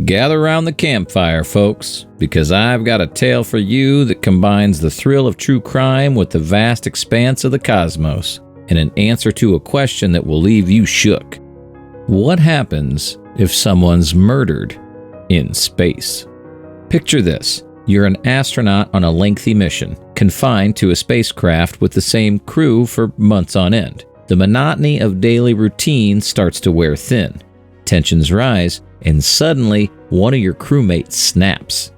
Gather around the campfire, folks, because I've got a tale for you that combines the thrill of true crime with the vast expanse of the cosmos, and an answer to a question that will leave you shook. What happens if someone's murdered in space? Picture this. You're an astronaut on a lengthy mission, confined to a spacecraft with the same crew for months on end. The monotony of daily routine starts to wear thin. Tensions rise, and suddenly one of your crewmates snaps.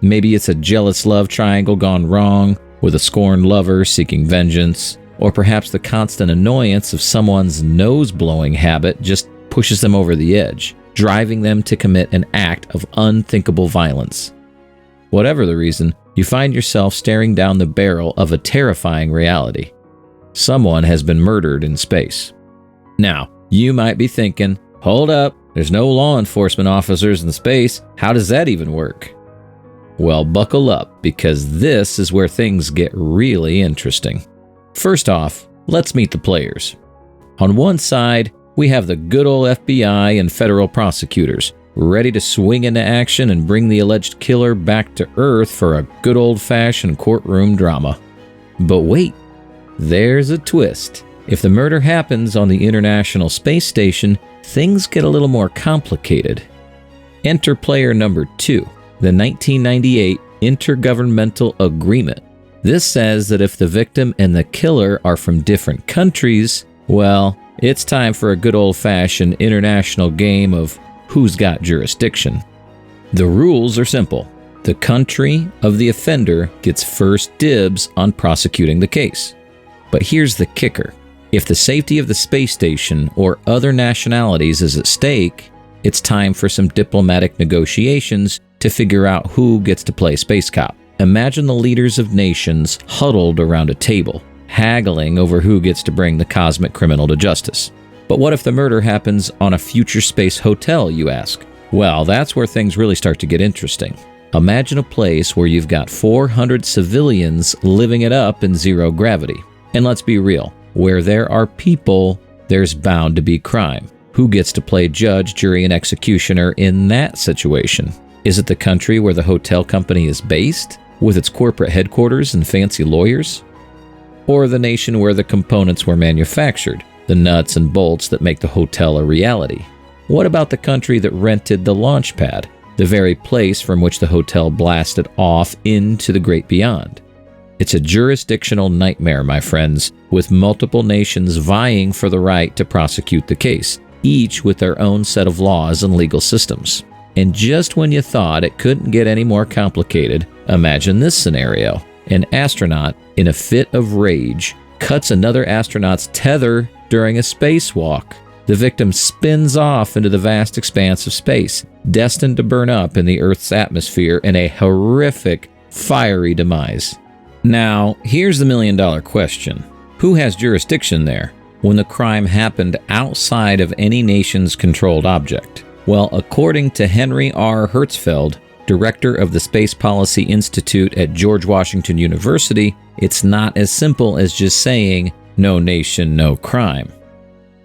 Maybe it's a jealous love triangle gone wrong, with a scorned lover seeking vengeance, or perhaps the constant annoyance of someone's nose-blowing habit just pushes them over the edge, driving them to commit an act of unthinkable violence. Whatever the reason, you find yourself staring down the barrel of a terrifying reality. Someone has been murdered in space. Now, you might be thinking, hold up, there's no law enforcement officers in space. How does that even work? Well, buckle up, because this is where things get really interesting. First off, let's meet the players. On one side, we have the good old FBI and federal prosecutors, ready to swing into action and bring the alleged killer back to Earth for a good old-fashioned courtroom drama. But wait, there's a twist. If the murder happens on the International Space Station, things get a little more complicated. Enter player number 2, the 1998 Intergovernmental Agreement. This says that if the victim and the killer are from different countries, well, it's time for a good old-fashioned international game of who's got jurisdiction. The rules are simple. The country of the offender gets first dibs on prosecuting the case. But here's the kicker. If the safety of the space station or other nationalities is at stake, it's time for some diplomatic negotiations to figure out who gets to play space cop. Imagine the leaders of nations huddled around a table, haggling over who gets to bring the cosmic criminal to justice. But what if the murder happens on a future space hotel, you ask? Well, that's where things really start to get interesting. Imagine a place where you've got 400 civilians living it up in zero gravity. And let's be real, where there are people, there's bound to be crime. Who gets to play judge, jury, and executioner in that situation? Is it the country where the hotel company is based, with its corporate headquarters and fancy lawyers? Or the nation where the components were manufactured, the nuts and bolts that make the hotel a reality? What about the country that rented the launch pad, the very place from which the hotel blasted off into the great beyond? It's a jurisdictional nightmare, my friends, with multiple nations vying for the right to prosecute the case, each with their own set of laws and legal systems. And just when you thought it couldn't get any more complicated, imagine this scenario. An astronaut, in a fit of rage, cuts another astronaut's tether during a spacewalk. The victim spins off into the vast expanse of space, destined to burn up in the Earth's atmosphere in a horrific, fiery demise. Now, here's the million-dollar question. Who has jurisdiction there when the crime happened outside of any nation's controlled object? Well, according to Henry R. Hertzfeld, director of the Space Policy Institute at George Washington University, it's not as simple as just saying, no nation, no crime.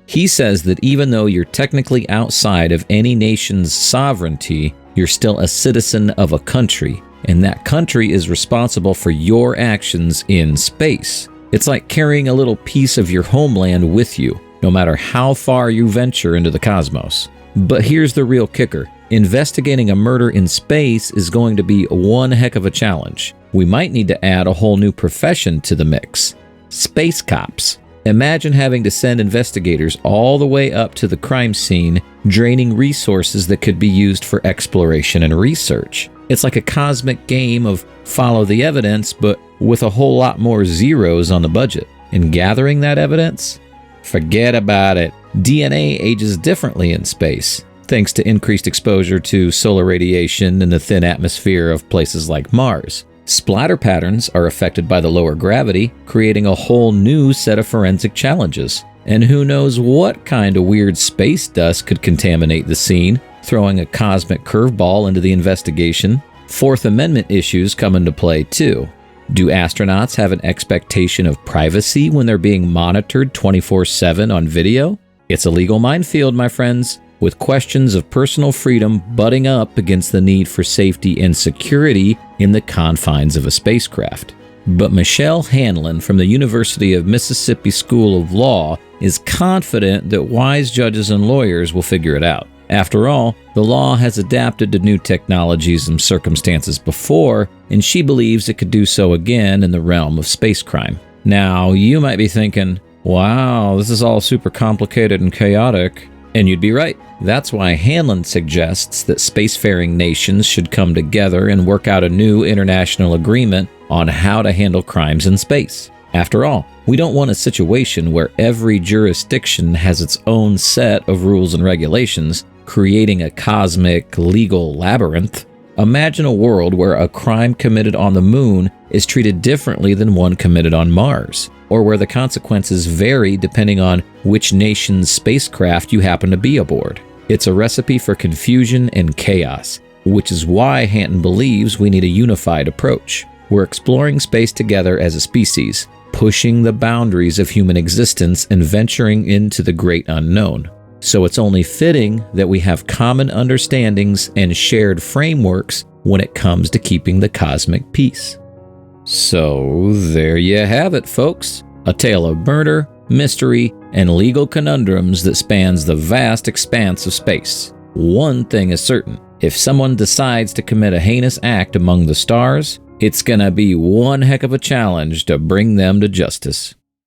He says that even though you're technically outside of any nation's sovereignty, you're still a citizen of a country, and that country is responsible for your actions in space. It's like carrying a little piece of your homeland with you, no matter how far you venture into the cosmos. But here's the real kicker. Investigating a murder in space is going to be one heck of a challenge. We might need to add a whole new profession to the mix. Space cops. Imagine having to send investigators all the way up to the crime scene, draining resources that could be used for exploration and research. It's like a cosmic game of follow the evidence, but with a whole lot more zeros on the budget. And gathering that evidence? Forget about it. DNA ages differently in space, thanks to increased exposure to solar radiation in the thin atmosphere of places like Mars. Splatter patterns are affected by the lower gravity, creating a whole new set of forensic challenges. And who knows what kind of weird space dust could contaminate the scene, throwing a cosmic curveball into the investigation. Fourth Amendment issues come into play too. Do astronauts have an expectation of privacy when they're being monitored 24/7 on video? It's a legal minefield, my friends. with questions of personal freedom butting up against the need for safety and security in the confines of a spacecraft. But Michelle Hanlon from the University of Mississippi School of Law is confident that wise judges and lawyers will figure it out. After all, the law has adapted to new technologies and circumstances before, and she believes it could do so again in the realm of space crime. Now, you might be thinking, wow, this is all super complicated and chaotic. And you'd be right. That's why Hanlon suggests that spacefaring nations should come together and work out a new international agreement on how to handle crimes in space. After all, we don't want a situation where every jurisdiction has its own set of rules and regulations, creating a cosmic legal labyrinth. Imagine a world where a crime committed on the moon is treated differently than one committed on Mars, or where the consequences vary depending on which nation's spacecraft you happen to be aboard. It's a recipe for confusion and chaos, which is why Hanton believes we need a unified approach. We're exploring space together as a species, pushing the boundaries of human existence and venturing into the great unknown. So it's only fitting that we have common understandings and shared frameworks when it comes to keeping the cosmic peace. So there you have it, folks. A tale of murder, mystery, and legal conundrums that spans the vast expanse of space. One thing is certain. If someone decides to commit a heinous act among the stars, it's gonna be one heck of a challenge to bring them to justice.